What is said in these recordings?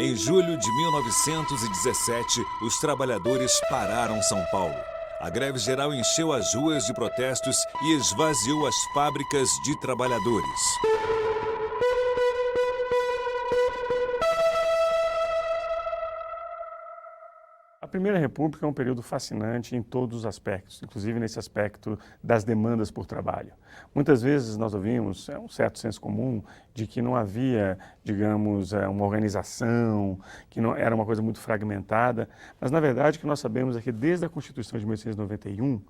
Em julho de 1917, os trabalhadores pararam São Paulo. A greve geral encheu as ruas de protestos e esvaziou as fábricas de trabalhadores. A Primeira República é um período fascinante em todos os aspectos, inclusive nesse aspecto das demandas por trabalho. Muitas vezes nós ouvimos, é um certo senso comum, de que não havia, digamos, uma organização, que não era uma coisa muito fragmentada, mas na verdade o que nós sabemos é que desde a Constituição de 1891,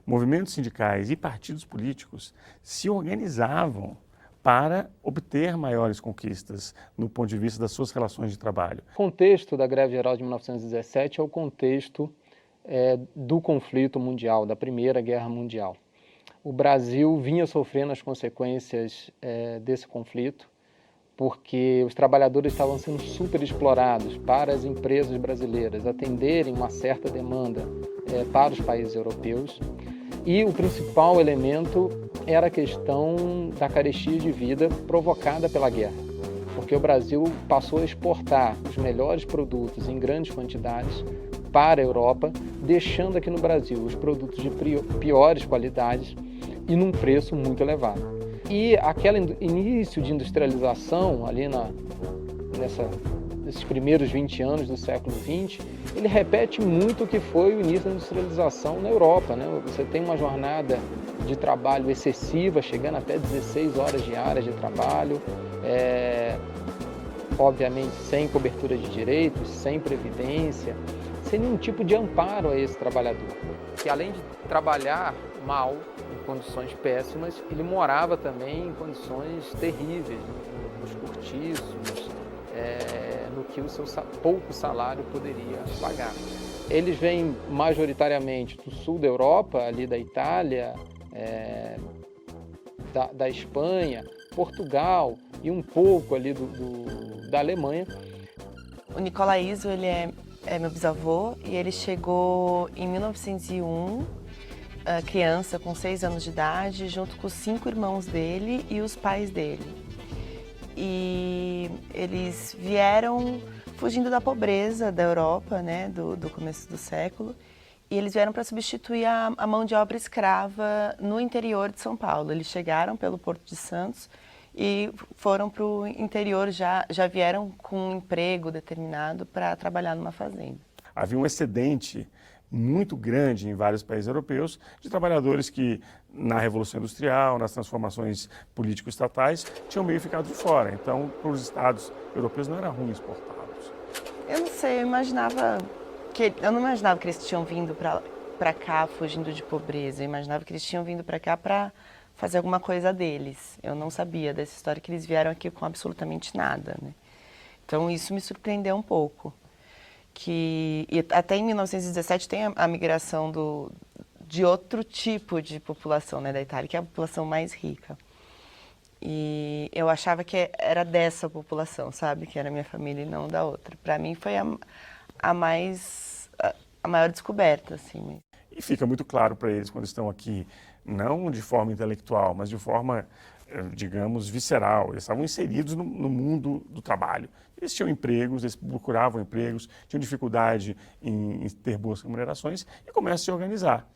movimentos sindicais e partidos políticos se organizavam para obter maiores conquistas no ponto de vista das suas relações de trabalho. O contexto da greve geral de 1917 é o contexto do conflito mundial, da Primeira Guerra Mundial. O Brasil vinha sofrendo as consequências desse conflito, porque os trabalhadores estavam sendo superexplorados para as empresas brasileiras atenderem uma certa demanda para os países europeus. E o principal elemento era a questão da carestia de vida provocada pela guerra, porque o Brasil passou a exportar os melhores produtos em grandes quantidades para a Europa, deixando aqui no Brasil os produtos de piores qualidades e num preço muito elevado. E aquele início de industrialização ali nesses primeiros 20 anos do século XX, ele repete muito o que foi o início da industrialização na Europa, né? Você tem uma jornada de trabalho excessiva, chegando até 16 horas diárias de trabalho, obviamente sem cobertura de direitos, sem previdência, sem nenhum tipo de amparo a esse trabalhador, que além de trabalhar mal, em condições péssimas, ele morava também em condições terríveis, nos cortiços, no que o seu pouco salário poderia pagar. Eles vêm majoritariamente do sul da Europa, ali da Itália, da Espanha, Portugal e um pouco ali da Alemanha. O Nicola Iso, ele é meu bisavô e ele chegou em 1901, criança com 6 anos de idade, junto com os 5 irmãos dele e os pais dele. E eles vieram fugindo da pobreza da Europa, né, do começo do século, e eles vieram para substituir a mão de obra escrava no interior de São Paulo. Eles chegaram pelo Porto de Santos e foram para o interior, já vieram com um emprego determinado para trabalhar numa fazenda. Havia um excedente muito grande em vários países europeus de trabalhadores que, na Revolução Industrial, nas transformações político-estatais, tinham meio ficado de fora. Então, para os estados europeus não era ruim exportá-los. Eu não sei, eu não imaginava que eles tinham vindo para cá fugindo de pobreza. Eu imaginava que eles tinham vindo para cá para fazer alguma coisa deles. Eu não sabia dessa história que eles vieram aqui com absolutamente nada, né? Então, isso me surpreendeu um pouco. E até em 1917 tem a migração de outro tipo de população, né, da Itália, que é a população mais rica. E eu achava que era dessa população, sabe? Que era minha família e não da outra. Para mim foi a maior descoberta, assim. E fica muito claro para eles quando estão aqui, não de forma intelectual, mas de forma, digamos, visceral. Eles estavam inseridos no mundo do trabalho. Eles tinham empregos, eles procuravam empregos, tinham dificuldade em ter boas remunerações e começam a se organizar.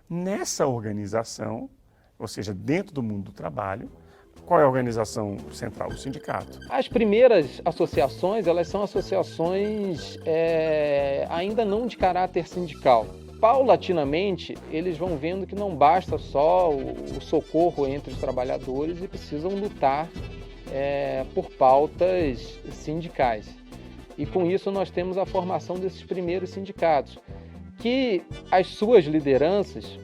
Nessa organização, ou seja, dentro do mundo do trabalho, qual é a organização central? O sindicato. As primeiras associações, elas são associações ainda não de caráter sindical. Paulatinamente, eles vão vendo que não basta só o socorro entre os trabalhadores e precisam lutar por pautas sindicais. E com isso nós temos a formação desses primeiros sindicatos, que as suas lideranças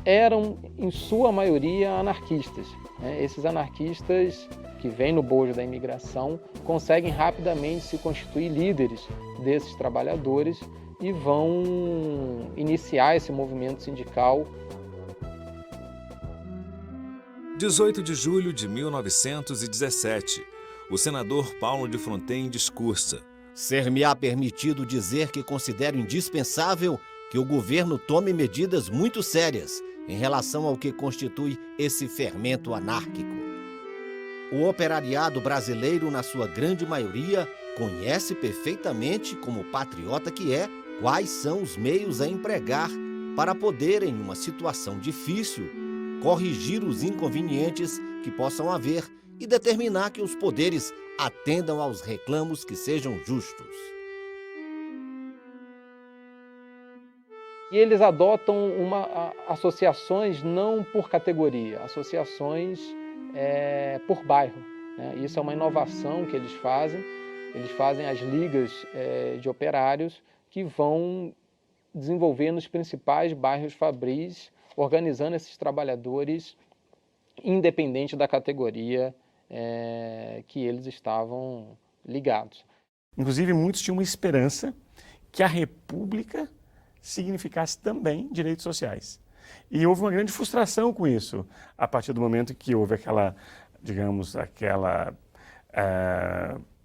eram, em sua maioria, anarquistas. Esses anarquistas que vêm no bojo da imigração conseguem rapidamente se constituir líderes desses trabalhadores e vão iniciar esse movimento sindical. 18 de julho de 1917, o senador Paulo de Fronten discursa: Ser-me-á permitido dizer que considero indispensável que o governo tome medidas muito sérias em relação ao que constitui esse fermento anárquico. O operariado brasileiro, na sua grande maioria, conhece perfeitamente, como patriota que é, quais são os meios a empregar para poder, em uma situação difícil, corrigir os inconvenientes que possam haver e determinar que os poderes atendam aos reclamos que sejam justos. E eles adotam associações não por categoria, associações por bairro, né? Isso é uma inovação que eles fazem. Eles fazem as ligas de operários que vão desenvolver nos principais bairros fabris, organizando esses trabalhadores independente da categoria que eles estavam ligados. Inclusive, muitos tinham uma esperança que a República significasse também direitos sociais. E houve uma grande frustração com isso, a partir do momento que houve aquela, digamos,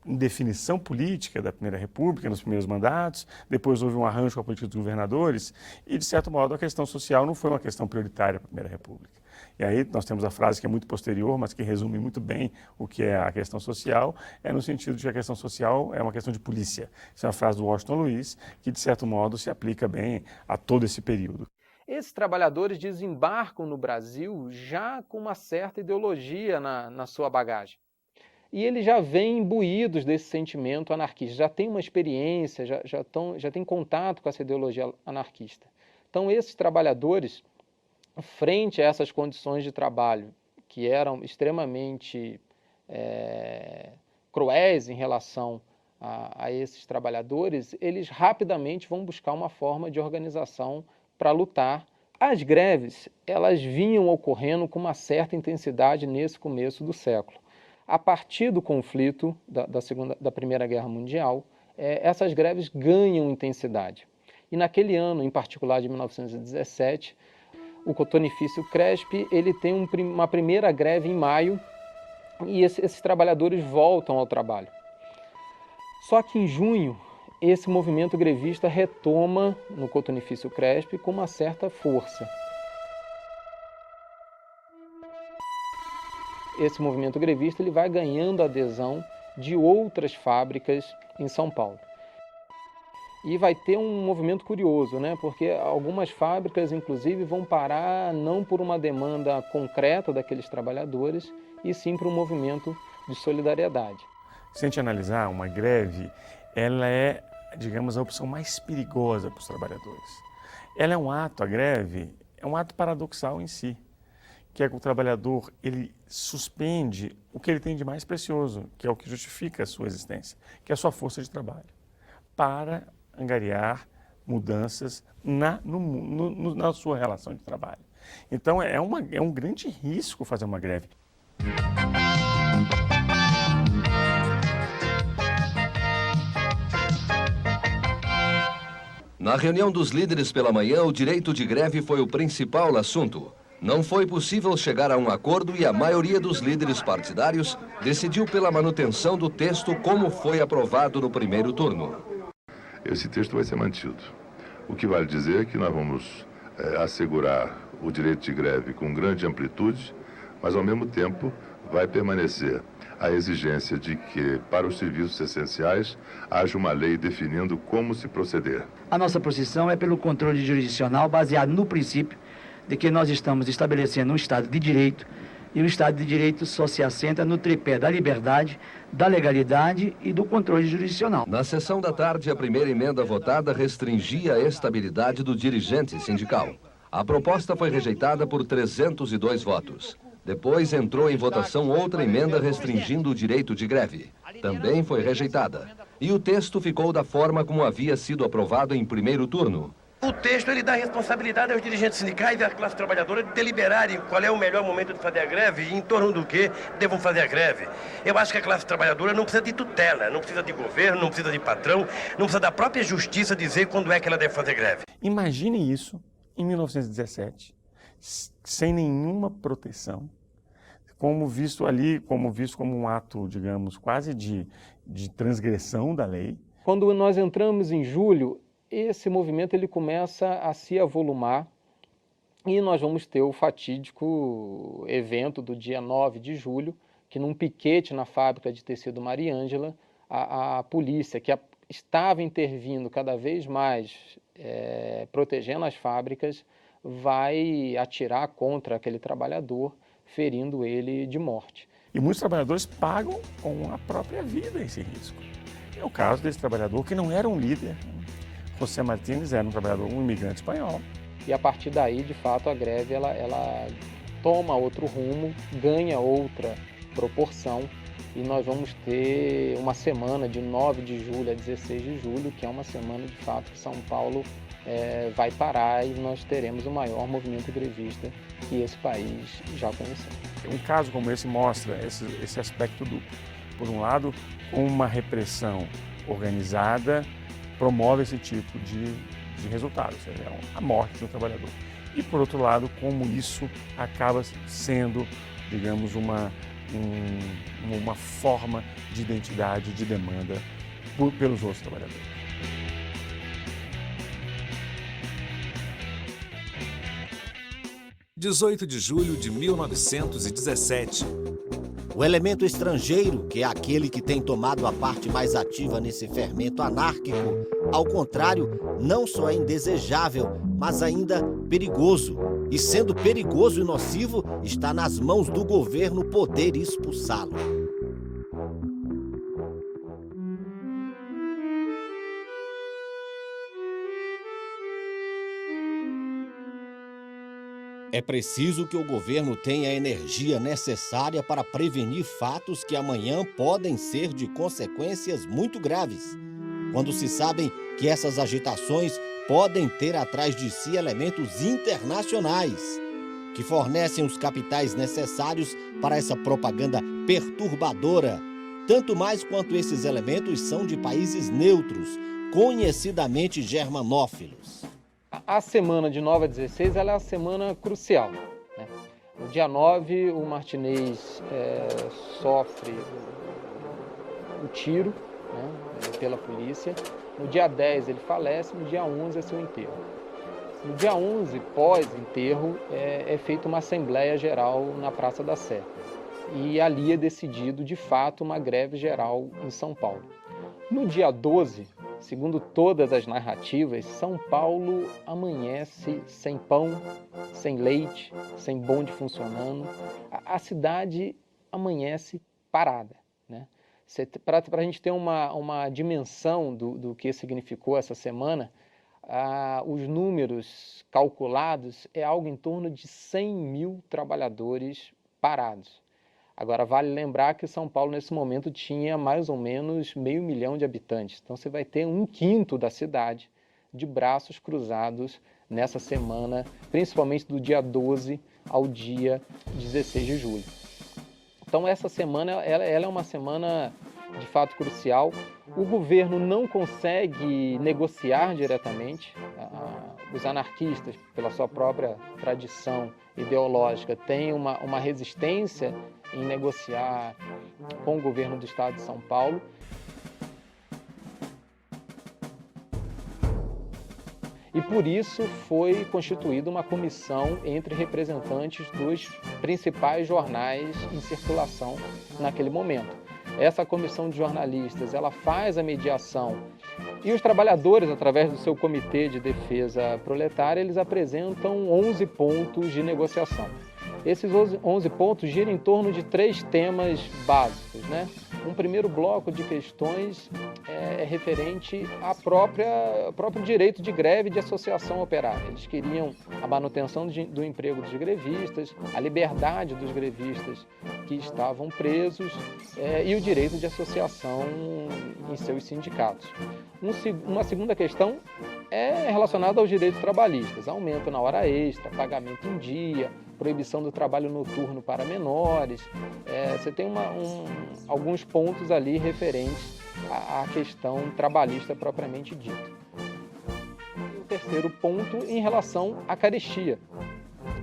indefinição política da Primeira República, nos primeiros mandatos, depois houve um arranjo com a política dos governadores, e, de certo modo, a questão social não foi uma questão prioritária para a Primeira República. E aí nós temos a frase que é muito posterior, mas que resume muito bem o que é a questão social, no sentido de que a questão social é uma questão de polícia. Isso é uma frase do Washington Luiz, que, de certo modo, se aplica bem a todo esse período. Esses trabalhadores desembarcam no Brasil já com uma certa ideologia na sua bagagem. E eles já vêm imbuídos desse sentimento anarquista, já têm uma experiência, já têm contato com essa ideologia anarquista. Então, esses trabalhadores, frente a essas condições de trabalho, que eram extremamente cruéis em relação a esses trabalhadores, eles rapidamente vão buscar uma forma de organização para lutar. As greves, elas vinham ocorrendo com uma certa intensidade nesse começo do século. A partir do conflito da Primeira Guerra Mundial, essas greves ganham intensidade. E naquele ano, em particular de 1917, o cotonifício Cresp ele tem uma primeira greve em maio e esses trabalhadores voltam ao trabalho. Só que em junho, esse movimento grevista retoma no cotonifício Cresp com uma certa força. Esse movimento grevista ele vai ganhando adesão de outras fábricas em São Paulo. E vai ter um movimento curioso, né? Porque algumas fábricas, inclusive, vão parar não por uma demanda concreta daqueles trabalhadores, e sim por um movimento de solidariedade. Se a gente analisar, uma greve, ela é, digamos, a opção mais perigosa para os trabalhadores. Ela é um ato, a greve, é um ato paradoxal em si, que é que o trabalhador ele suspende o que ele tem de mais precioso, que é o que justifica a sua existência, que é a sua força de trabalho, para angariar mudanças na sua relação de trabalho. Então é um grande risco fazer uma greve. Na reunião dos líderes pela manhã, o direito de greve foi o principal assunto. Não foi possível chegar a um acordo e a maioria dos líderes partidários decidiu pela manutenção do texto como foi aprovado no primeiro turno. Esse texto vai ser mantido. O que vale dizer é que nós vamos assegurar o direito de greve com grande amplitude, mas ao mesmo tempo vai permanecer a exigência de que, para os serviços essenciais, haja uma lei definindo como se proceder. A nossa posição é pelo controle jurisdicional baseado no princípio de que nós estamos estabelecendo um Estado de Direito, e o Estado de Direito só se assenta no tripé da liberdade, da legalidade e do controle jurisdicional. Na sessão da tarde, a primeira emenda votada restringia a estabilidade do dirigente sindical. A proposta foi rejeitada por 302 votos. Depois entrou em votação outra emenda restringindo o direito de greve. Também foi rejeitada. E o texto ficou da forma como havia sido aprovado em primeiro turno. O texto ele dá responsabilidade aos dirigentes sindicais e da classe trabalhadora de deliberarem qual é o melhor momento de fazer a greve e em torno do que devam fazer a greve. Eu acho que a classe trabalhadora não precisa de tutela, não precisa de governo, não precisa de patrão, não precisa da própria justiça dizer quando é que ela deve fazer greve. Imagine isso em 1917, sem nenhuma proteção, como visto como um ato, digamos, quase de transgressão da lei. Quando nós entramos em julho, esse movimento ele começa a se avolumar e nós vamos ter o fatídico evento do dia 9 de julho, que num piquete na fábrica de tecido Mariângela, a polícia, que estava intervindo cada vez mais, protegendo as fábricas, vai atirar contra aquele trabalhador, ferindo ele de morte. E muitos trabalhadores pagam com a própria vida esse risco. É o caso desse trabalhador que não era um líder. José Martínez era um trabalhador, um imigrante espanhol. E a partir daí, de fato, a greve ela toma outro rumo, ganha outra proporção, e nós vamos ter uma semana de 9 de julho a 16 de julho, que é uma semana, de fato, que São Paulo vai parar e nós teremos o maior movimento grevista que esse país já conheceu. Um caso como esse mostra esse aspecto duplo. Por um lado, uma repressão organizada promove esse tipo de resultado, ou seja, a morte do trabalhador. E, por outro lado, como isso acaba sendo, digamos, uma forma de identidade, de demanda pelos outros trabalhadores. – 18 de julho de 1917. O elemento estrangeiro, que é aquele que tem tomado a parte mais ativa nesse fermento anárquico, ao contrário, não só é indesejável, mas ainda perigoso. E sendo perigoso e nocivo, está nas mãos do governo poder expulsá-lo. É preciso que o governo tenha a energia necessária para prevenir fatos que amanhã podem ser de consequências muito graves, quando se sabem que essas agitações podem ter atrás de si elementos internacionais, que fornecem os capitais necessários para essa propaganda perturbadora, tanto mais quanto esses elementos são de países neutros, conhecidamente germanófilos. A semana de 9 a 16 ela é a semana crucial, né? No dia 9, o Martínez sofre o tiro, né, pela polícia. No dia 10 ele falece, no dia 11 é seu enterro. No dia 11, pós-enterro, é feita uma Assembleia Geral na Praça da Sé. E ali é decidido, de fato, uma greve geral em São Paulo. No dia 12, segundo todas as narrativas, São Paulo amanhece sem pão, sem leite, sem bonde funcionando. A cidade amanhece parada, né? Para a gente ter uma dimensão do que significou essa semana, os números calculados é algo em torno de 100 mil trabalhadores parados. Agora, vale lembrar que São Paulo, nesse momento, tinha mais ou menos 500 mil de habitantes. Então, você vai ter 1/5 da cidade de braços cruzados nessa semana, principalmente do dia 12 ao dia 16 de julho. Então, essa semana ela é uma semana, de fato, crucial. O governo não consegue negociar diretamente. Os anarquistas, pela sua própria tradição ideológica, têm uma resistência em negociar com o governo do estado de São Paulo. E por isso foi constituída uma comissão entre representantes dos principais jornais em circulação naquele momento. Essa comissão de jornalistas, ela faz a mediação e os trabalhadores, através do seu comitê de defesa proletária, eles apresentam 11 pontos de negociação. Esses 11 pontos giram em torno de 3 temas básicos, né? Um primeiro bloco de questões é referente ao próprio direito de greve e de associação operária. Eles queriam a manutenção do emprego dos grevistas, a liberdade dos grevistas que estavam presos e o direito de associação em seus sindicatos. Uma segunda questão é relacionada aos direitos trabalhistas, aumento na hora extra, pagamento em dia, proibição do trabalho noturno para menores. Você tem alguns pontos ali referentes à questão trabalhista propriamente dita. E o terceiro ponto em relação à carestia.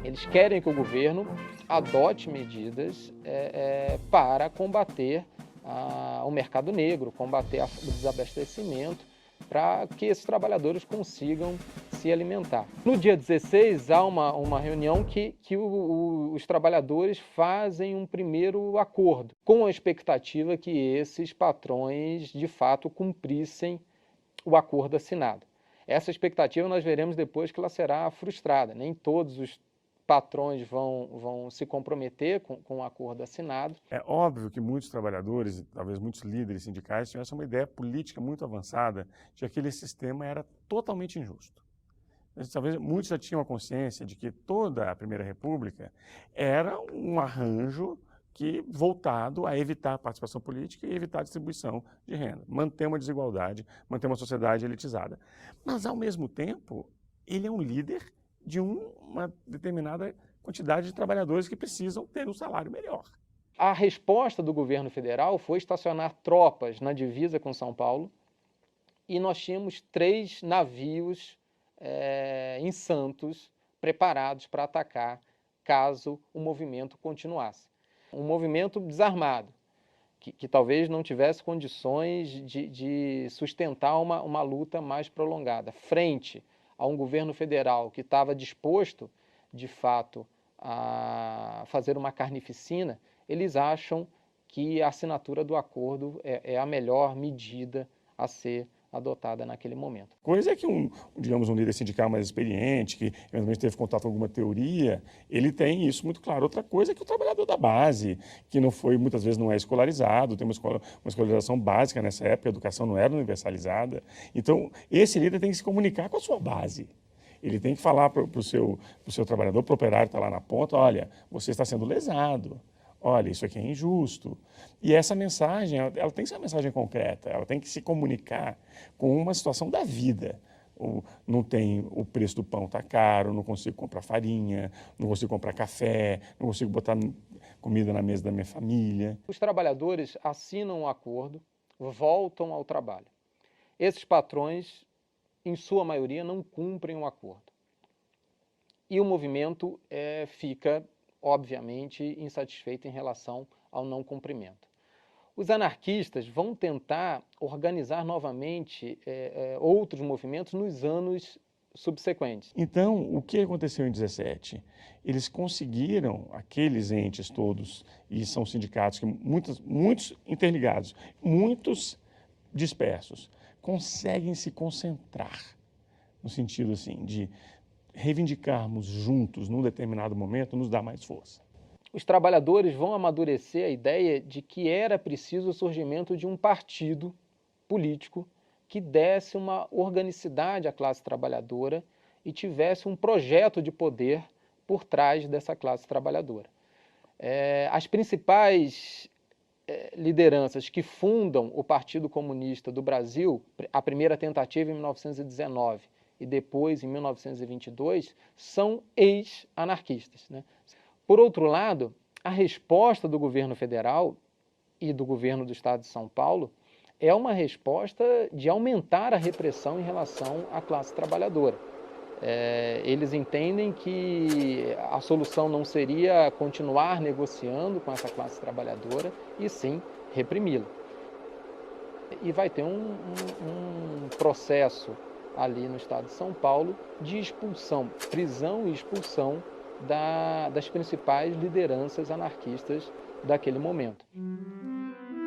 Eles querem que o governo adote medidas para combater o mercado negro, combater o desabastecimento, para que esses trabalhadores consigam se alimentar. No dia 16, há uma reunião que os trabalhadores fazem um primeiro acordo, com a expectativa que esses patrões, de fato, cumprissem o acordo assinado. Essa expectativa nós veremos depois que ela será frustrada. Nem todos os patrões vão se comprometer com o acordo assinado. É óbvio que muitos trabalhadores, talvez muitos líderes sindicais, tivessem uma ideia política muito avançada de que aquele sistema era totalmente injusto. Talvez muitos já tinham a consciência de que toda a Primeira República era um arranjo voltado a evitar a participação política e evitar a distribuição de renda, manter uma desigualdade, manter uma sociedade elitizada. Mas, ao mesmo tempo, ele é um líder de uma determinada quantidade de trabalhadores que precisam ter um salário melhor. A resposta do governo federal foi estacionar tropas na divisa com São Paulo e nós tínhamos 3 navios em Santos preparados para atacar caso o movimento continuasse. Um movimento desarmado, que talvez não tivesse condições de sustentar uma luta mais prolongada, frente a um governo federal que estava disposto, de fato, a fazer uma carnificina. Eles acham que a assinatura do acordo é a melhor medida a ser adotada naquele momento. Coisa é que um líder sindical mais experiente, que eventualmente teve contato com alguma teoria, ele tem isso muito claro. Outra coisa é que o trabalhador da base, que muitas vezes não é escolarizado, tem uma escolarização básica nessa época, a educação não era universalizada. Então, esse líder tem que se comunicar com a sua base. Ele tem que falar para o seu trabalhador, para o operário que está lá na ponta, olha, você está sendo lesado. Olha, isso aqui é injusto. E essa mensagem, ela tem que ser uma mensagem concreta, ela tem que se comunicar com uma situação da vida. Não tem, o preço do pão está caro, não consigo comprar farinha, não consigo comprar café, não consigo botar comida na mesa da minha família. Os trabalhadores assinam um acordo, voltam ao trabalho. Esses patrões, em sua maioria, não cumprem o acordo. E o movimento fica, obviamente, insatisfeito em relação ao não cumprimento. Os anarquistas vão tentar organizar novamente outros movimentos nos anos subsequentes. Então, o que aconteceu em 17? Eles conseguiram, aqueles entes todos, e são sindicatos que muitos interligados, muitos dispersos, conseguem se concentrar, no sentido assim, de reivindicarmos juntos num determinado momento, nos dá mais força. Os trabalhadores vão amadurecer a ideia de que era preciso o surgimento de um partido político que desse uma organicidade à classe trabalhadora e tivesse um projeto de poder por trás dessa classe trabalhadora. As principais lideranças que fundam o Partido Comunista do Brasil, a primeira tentativa em 1919, e depois, em 1922, são ex-anarquistas, né? Por outro lado, a resposta do governo federal e do governo do Estado de São Paulo é uma resposta de aumentar a repressão em relação à classe trabalhadora. Eles entendem que a solução não seria continuar negociando com essa classe trabalhadora, e sim reprimi-la. E vai ter um processo ali no estado de São Paulo de expulsão, prisão e expulsão das principais lideranças anarquistas daquele momento.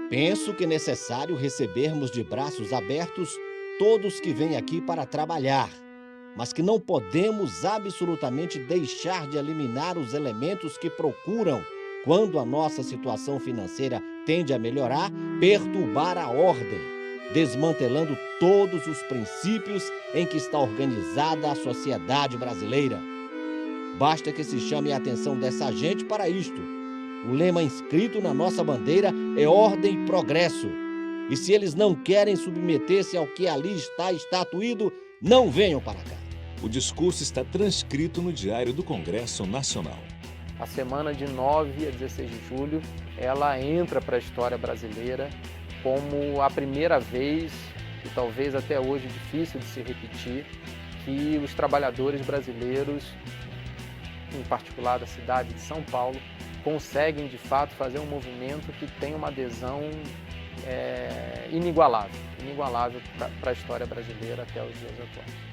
Penso que é necessário recebermos de braços abertos todos que vêm aqui para trabalhar, mas que não podemos absolutamente deixar de eliminar os elementos que procuram, quando a nossa situação financeira tende a melhorar, perturbar a ordem, desmantelando todos os princípios em que está organizada a sociedade brasileira. Basta que se chame a atenção dessa gente para isto. O lema inscrito na nossa bandeira é ordem e progresso. E se eles não querem submeter-se ao que ali está estatuído, não venham para cá. O discurso está transcrito no Diário do Congresso Nacional. A semana de 9 a 16 de julho, ela entra para a história brasileira como a primeira vez, e talvez até hoje difícil de se repetir, que os trabalhadores brasileiros, em particular da cidade de São Paulo, conseguem de fato fazer um movimento que tem uma adesão inigualável para a história brasileira até os dias atuais.